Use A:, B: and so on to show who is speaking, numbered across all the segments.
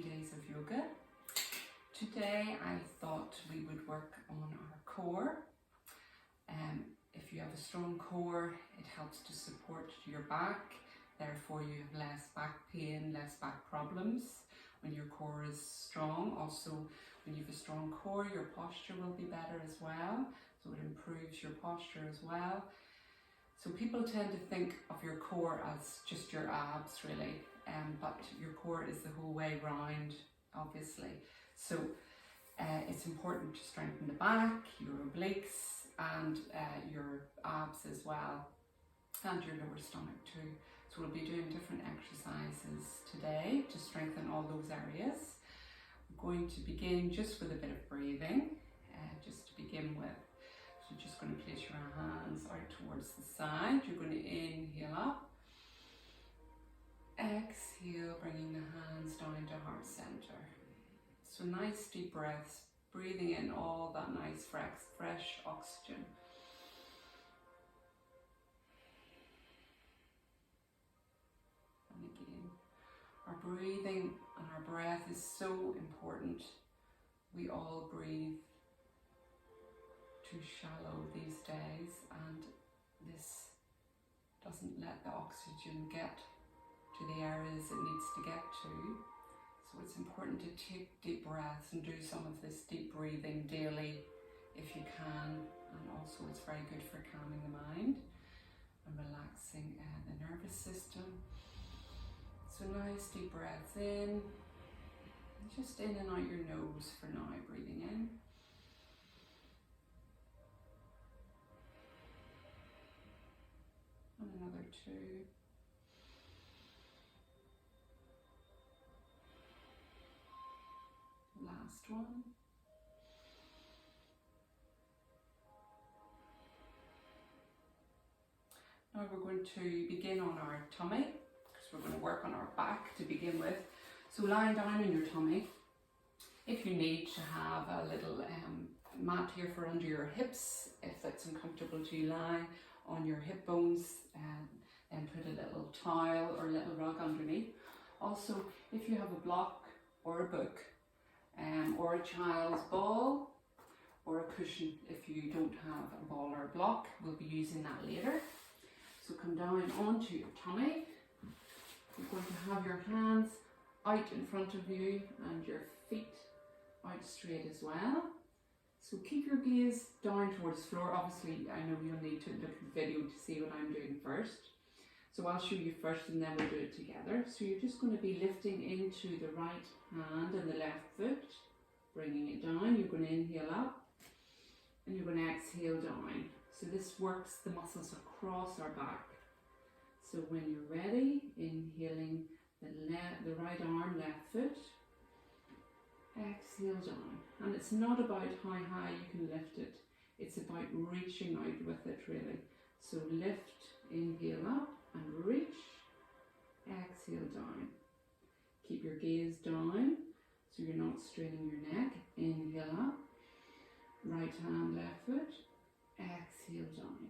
A: 30 days of yoga. Today I thought we would work on our core. If you have a strong core, it helps to support your back, therefore you have less back pain, less back problems when your core is strong. Also, when you have a strong core, your posture will be better as well, so it improves your posture as well. So people tend to think of your core as just your abs really, but your core is the whole way round, obviously. So it's important to strengthen the back, your obliques, and your abs as well, and your lower stomach too. So we'll be doing different exercises today to strengthen all those areas. We're going to begin just with a bit of breathing, just to begin with. So you're just going to place your hands out towards the side. You're going to inhale up, exhale, bringing the hands down to heart center. So nice deep breaths, breathing in all that nice fresh oxygen. And again, our breathing and our breath is so important. We all breathe too shallow these days, and this doesn't let the oxygen get to the areas it needs to get to. So it's important to take deep breaths and do some of this deep breathing daily if you can, and also it's very good for calming the mind and relaxing the nervous system. So nice deep breaths in, just in and out your nose for now, breathing in. And another two. Last one. Now we're going to begin on our tummy, because we're going to work on our back to begin with. So lying down on your tummy, if you need to have a little mat here for under your hips, if that's uncomfortable to lie on your hip bones, then put a little towel or a little rug underneath. Also, if you have a block or a book, or a child's ball or a cushion, if you don't have a ball or a block, we'll be using that later. So come down onto your tummy. You're going to have your hands out in front of you and your feet out straight as well. So keep your gaze down towards the floor. Obviously, I know you'll need to look at the video to see what I'm doing first. So I'll show you first and then we'll do it together. So you're just going to be lifting into the right hand and the left foot, bringing it down. You're going to inhale up and you're going to exhale down. So this works the muscles across our back. So when you're ready, inhaling the right arm, left foot, exhale down. And it's not about how high you can lift it, it's about reaching out with it really. So lift, inhale up and reach, exhale down. Keep your gaze down so you're not straining your neck. Inhale up, right hand, left foot, exhale down.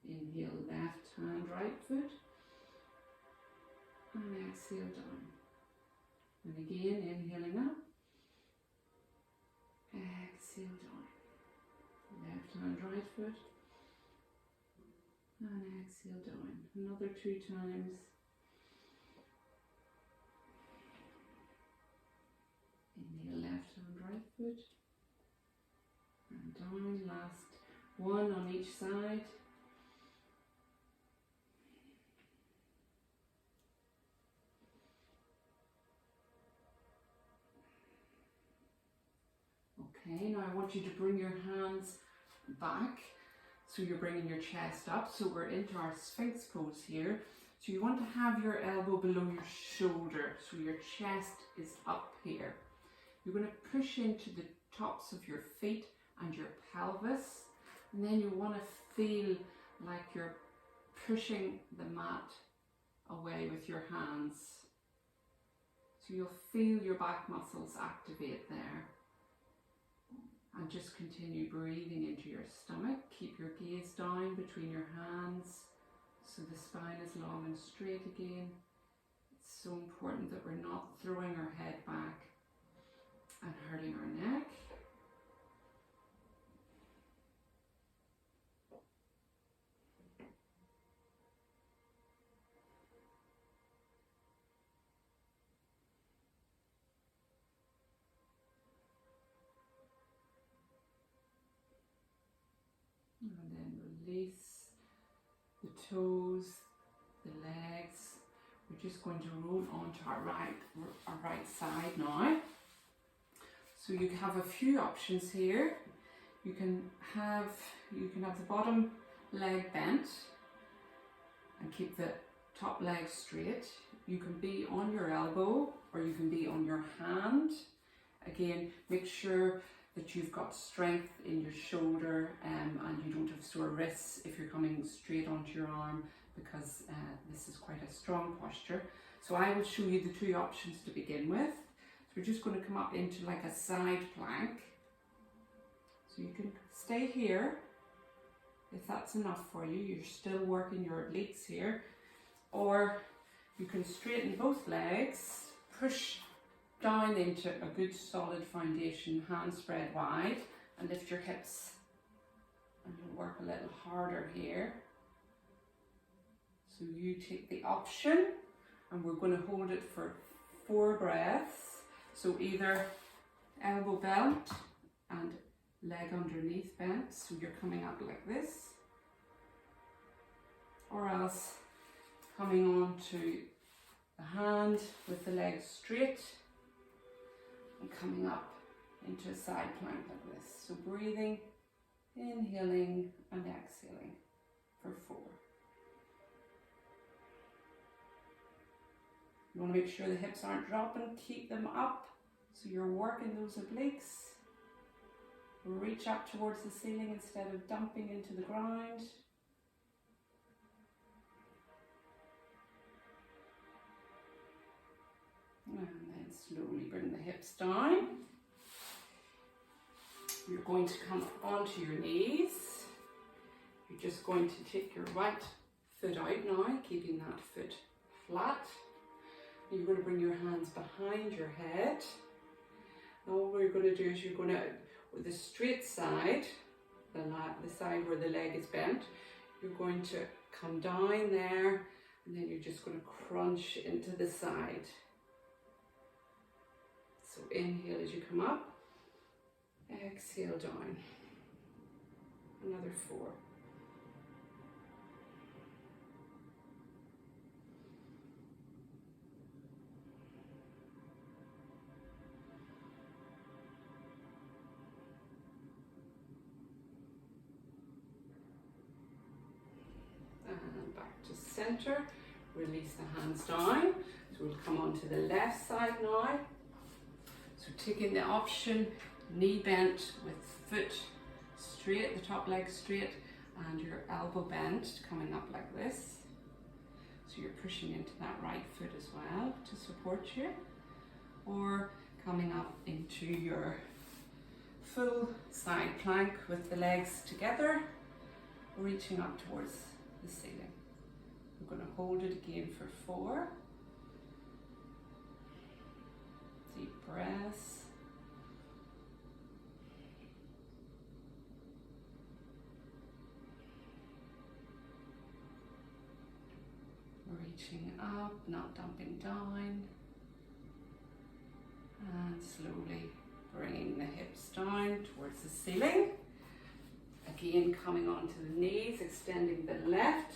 A: Inhale, left hand, right foot, and exhale down. And again, inhaling up, exhale down. Left hand, right foot, and exhale down. Another 2 times. Inhale, left hand, right foot, and down. Last one on each side. Okay, now I want you to bring your hands back. So you're bringing your chest up. So we're into our Sphinx pose here. So you want to have your elbow below your shoulder. So your chest is up here. You're going to push into the tops of your feet and your pelvis. And then you want to feel like you're pushing the mat away with your hands. So you'll feel your back muscles activate there. And just continue breathing into your stomach. Keep your gaze down between your hands so the spine is long and straight again. It's It's so important that we're not throwing our head back and hurting our neck. And then release the toes, the legs. We're just going to roll onto our right side now. So you have a few options here. You can have the bottom leg bent and keep the top leg straight. You can be on your elbow or you can be on your hand. Again, make sure that you've got strength in your shoulder and you don't have sore wrists if you're coming straight onto your arm, because this is quite a strong posture. So I will show you the two options to begin with. So we're just going to come up into like a side plank. So you can stay here if that's enough for you. You're still working your obliques here. Or you can straighten both legs, push down into a good solid foundation, hands spread wide, and lift your hips. And you'll work a little harder here. So you take the option, and we're going to hold it for 4 breaths. So either elbow bent and leg underneath bent, so you're coming up like this, or else coming on to the hand with the legs straight and coming up into a side plank like this. So breathing, inhaling and exhaling for 4. You want to make sure the hips aren't dropping, keep them up so you're working those obliques. Reach up towards the ceiling instead of dumping into the ground. And then slowly bring the hips down. You're going to come onto your knees. You're just going to take your right foot out now, keeping that foot flat. You're going to bring your hands behind your head. Now what we're going to do is you're going to, with the straight side, the side where the leg is bent, you're going to come down there, and then you're just going to crunch into the side. So inhale as you come up, exhale down. Another 4. And back to center, release the hands down. So we'll come on to the left side now. So taking the option, knee bent with foot straight, the top leg straight, and your elbow bent, coming up like this. So you're pushing into that right foot as well to support you. Or coming up into your full side plank with the legs together, reaching up towards the ceiling. We're going to hold it again for 4. Deep breaths. Reaching up, not dumping down. And slowly bringing the hips down towards the ceiling. Again, coming onto the knees, extending the left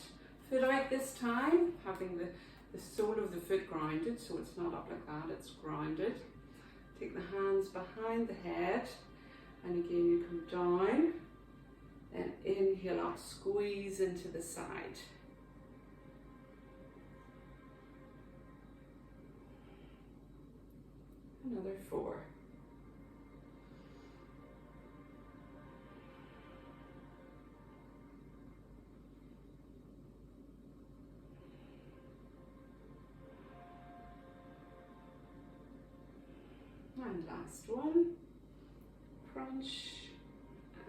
A: foot out this time, having the sole of the foot grounded, so it's not up like that, it's grounded. Take the hands behind the head, and again you come down, then inhale up, squeeze into the side. Another 4. And last one. Crunch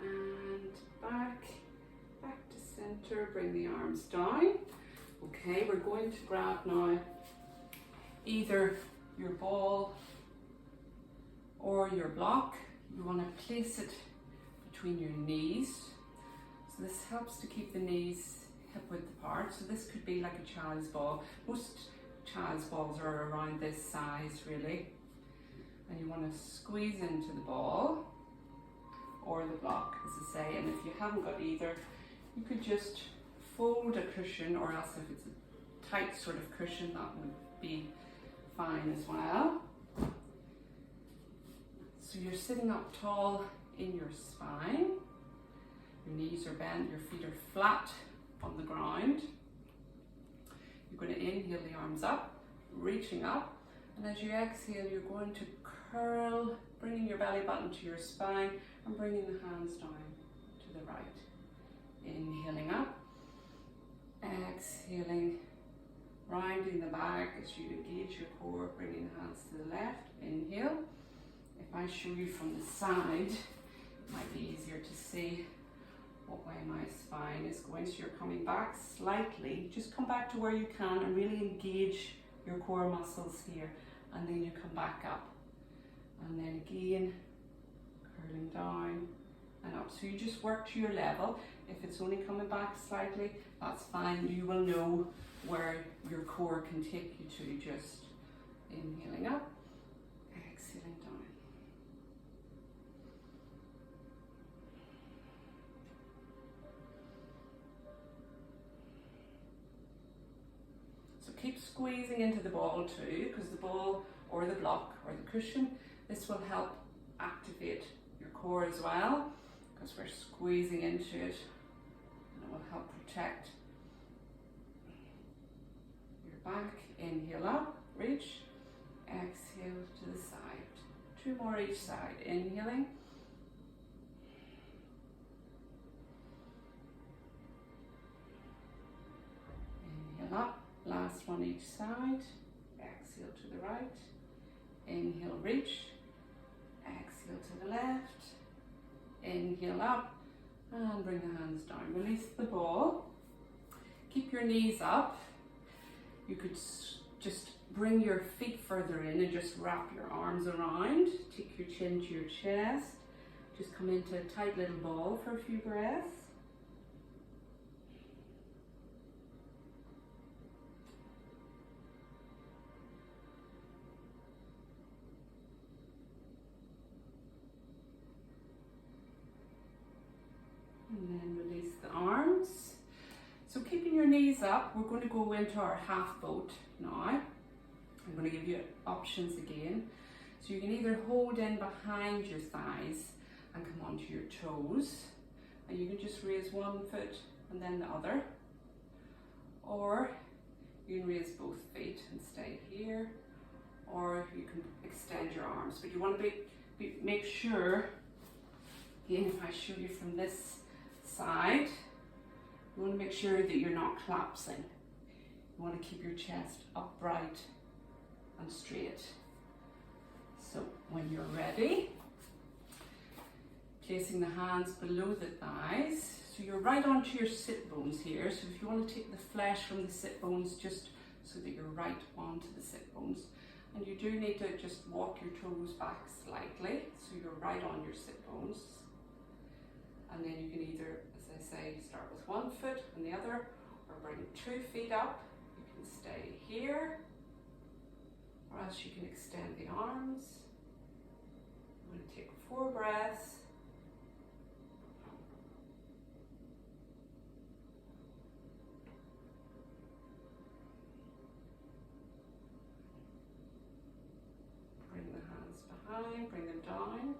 A: and back to center. Bring the arms down. Okay, we're going to grab now either your ball or your block. You want to place it between your knees. So this helps to keep the knees hip width apart. So this could be like a child's ball. Most child's balls are around this size really. And you want to squeeze into the ball or the block, as I say. And if you haven't got either, you could just fold a cushion, or else if it's a tight sort of cushion, that would be fine as well. So you're sitting up tall in your spine. Your knees are bent, your feet are flat on the ground. You're going to inhale the arms up, reaching up. And as you exhale, you're going to curl, bringing your belly button to your spine and bringing the hands down to the right. Inhaling up, exhaling, rounding the back as you engage your core, bringing the hands to the left. Inhale. If I show you from the side, it might be easier to see what way my spine is going. So you're coming back slightly. Just come back to where you can and really engage your core muscles here. And then you come back up. And then again, curling down and up. So you just work to your level. If it's only coming back slightly, that's fine. You will know where your core can take you to. Just inhaling up, exhaling down. So keep squeezing into the ball too, because the ball or the block or the cushion, this will help activate your core as well, because we're squeezing into it, and it will help protect your back. Inhale up, reach, exhale to the side. 2 more each side. Inhaling, inhale up, last one each side. Exhale to the right. Inhale, reach, exhale to the left. Inhale up and bring the hands down. Release the ball. Keep your knees up. You could just bring your feet further in and just wrap your arms around. Take your chin to your chest. Just come into a tight little ball for a few breaths. And then release the arms. So keeping your knees up, we're going to go into our half boat now. I'm going to give you options again. So you can either hold in behind your thighs and come onto your toes. And you can just raise one foot and then the other. Or you can raise both feet and stay here. Or you can extend your arms. But you want to make sure, again, if I show you from this side, you want to make sure that you're not collapsing. You want to keep your chest upright and straight. So when you're ready, placing the hands below the thighs. So you're right onto your sit bones here. So if you want to take the flesh from the sit bones, just so that you're right onto the sit bones. And you do need to just walk your toes back slightly, so you're right on your sit bones. And then you can either, as I say, start with one foot and the other, or bring 2 feet up. You can stay here, or else you can extend the arms. I'm going to take 4 breaths. Bring the hands behind, bring them down.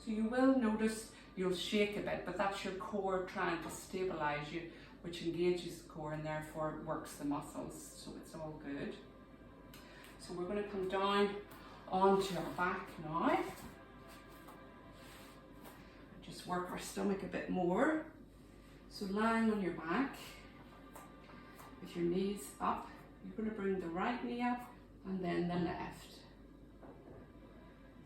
A: So you will notice you'll shake a bit, but that's your core trying to stabilize you, which engages the core and therefore works the muscles, so it's all good. So we're going to come down onto our back now. Just work our stomach a bit more. So lying on your back, with your knees up, you're going to bring the right knee up and then the left.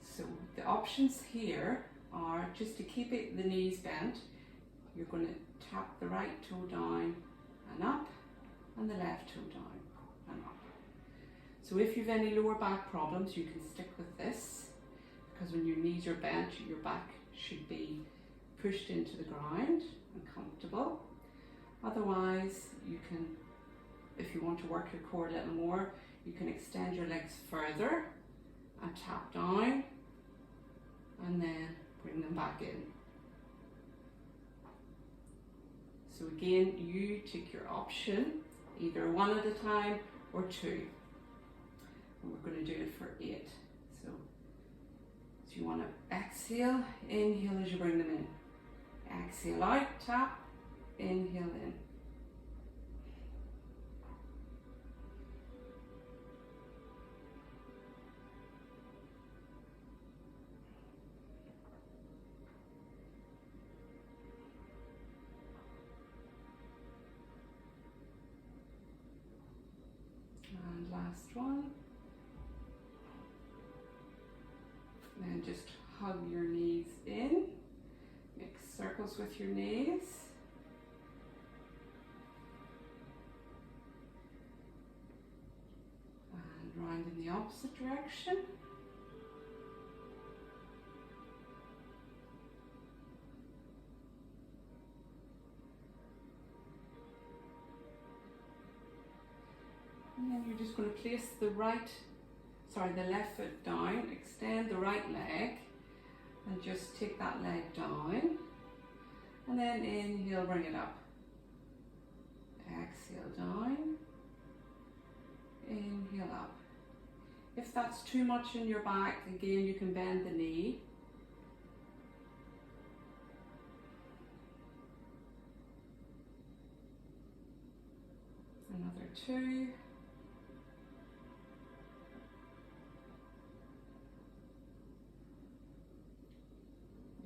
A: So the options here are just to keep the knees bent. You're going to tap the right toe down and up, and the left toe down and up. So if you've any lower back problems, you can stick with this, because when your knees are bent, your back should be pushed into the ground and comfortable. Otherwise, you can, if you want to work your core a little more, you can extend your legs further and tap down and then bring them back in. So again, you take your option, either one at a time or two. And we're going to do it for 8. So you want to exhale, inhale as you bring them in. Exhale out, tap, inhale in. And last one. Then just hug your knees in. Make circles with your knees. And round in the opposite direction. And then you're just going to place the left foot down, extend the right leg, and just take that leg down. And then inhale, bring it up. Exhale down. Inhale up. If that's too much in your back, again, you can bend the knee. Another 2.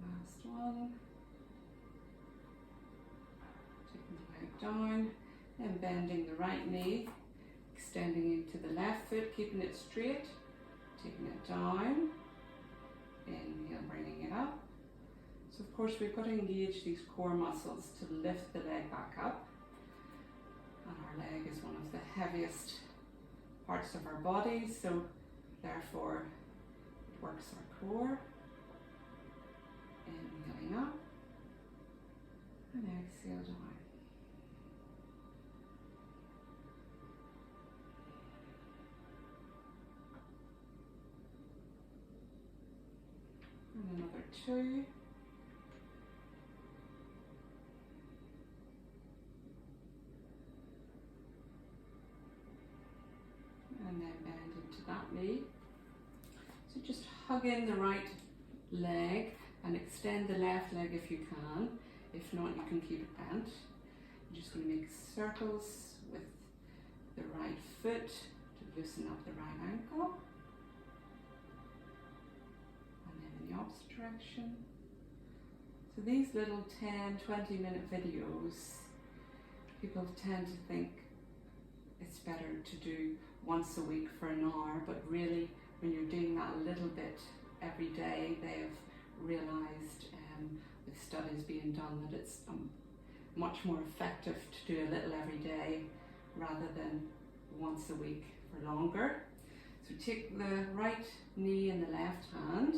A: Last one. Taking the leg down and bending the right knee, extending into the left foot, keeping it straight, taking it down, inhale, bringing it up. So of course we've got to engage these core muscles to lift the leg back up. And our leg is one of the heaviest parts of our body, so therefore it works our core. Inhaling up and exhale down. And another 2. And then bend into that knee. So just hug in the right leg and extend the left leg if you can. If not, you can keep it bent. You're just going to make circles with the right foot to loosen up the right ankle. And then in the opposite direction. So these little 10-20 minute videos, people tend to think it's better to do once a week for an hour, but really when you're doing that a little bit every day, they've realised with studies being done that it's much more effective to do a little every day rather than once a week for longer. So take the right knee in the left hand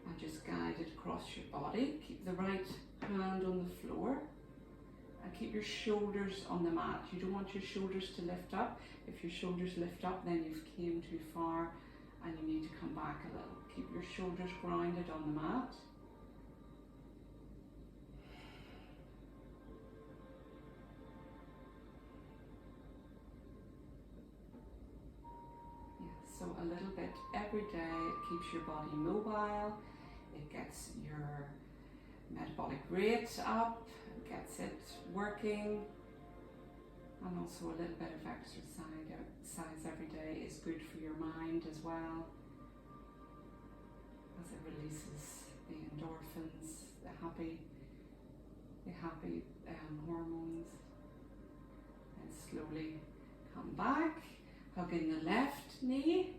A: and just guide it across your body. Keep the right hand on the floor and keep your shoulders on the mat. You don't want your shoulders to lift up. If your shoulders lift up, then you've came too far and you need to come back a little. Keep your shoulders grounded on the mat. So a little bit every day, it keeps your body mobile, it gets your metabolic rate up, it gets it working, and also a little bit of exercise every day is good for your mind as well, as it releases the endorphins, the happy hormones, and slowly come back. Hug in the left knee,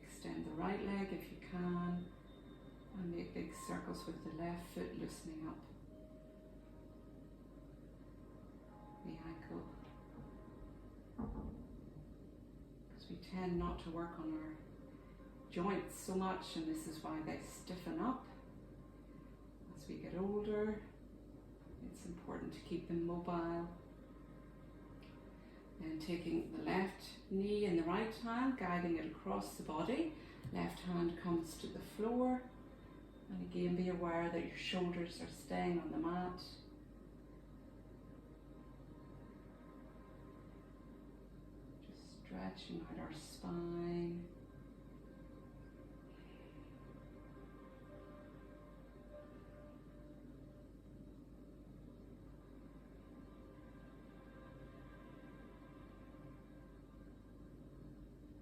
A: extend the right leg if you can, and make big circles with the left foot, loosening up the ankle. As we tend not to work on our joints so much, and this is why they stiffen up. As we get older, it's important to keep them mobile. And taking the left knee in the right hand, guiding it across the body. Left hand comes to the floor. And again, be aware that your shoulders are staying on the mat. Just stretching out our spine.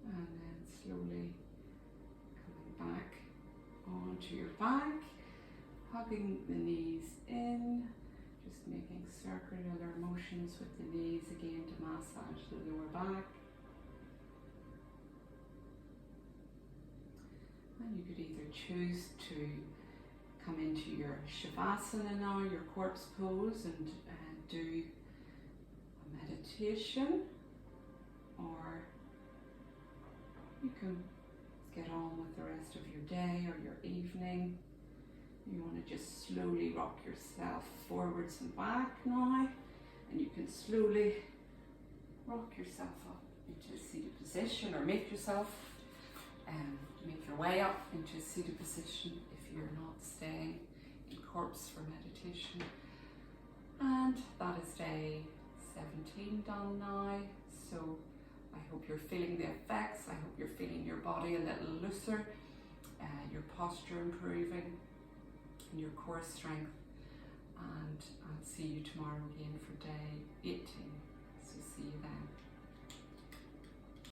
A: And then slowly coming back onto your back, hugging the knees in, just making circular motions with the knees again to massage the lower back. And you could either choose to come into your Shavasana now, your corpse pose, and do a meditation, or you can get on with the rest of your day or your evening. You want to just slowly rock yourself forwards and back now, and you can slowly rock yourself up into a seated position, or make your way up into a seated position if you're not staying in corpse for meditation. And that is day 17 done now. So I hope you're feeling the effects. I hope you're feeling your body a little looser, your posture improving, and your core strength. And I'll see you tomorrow again for day 18. So see you then.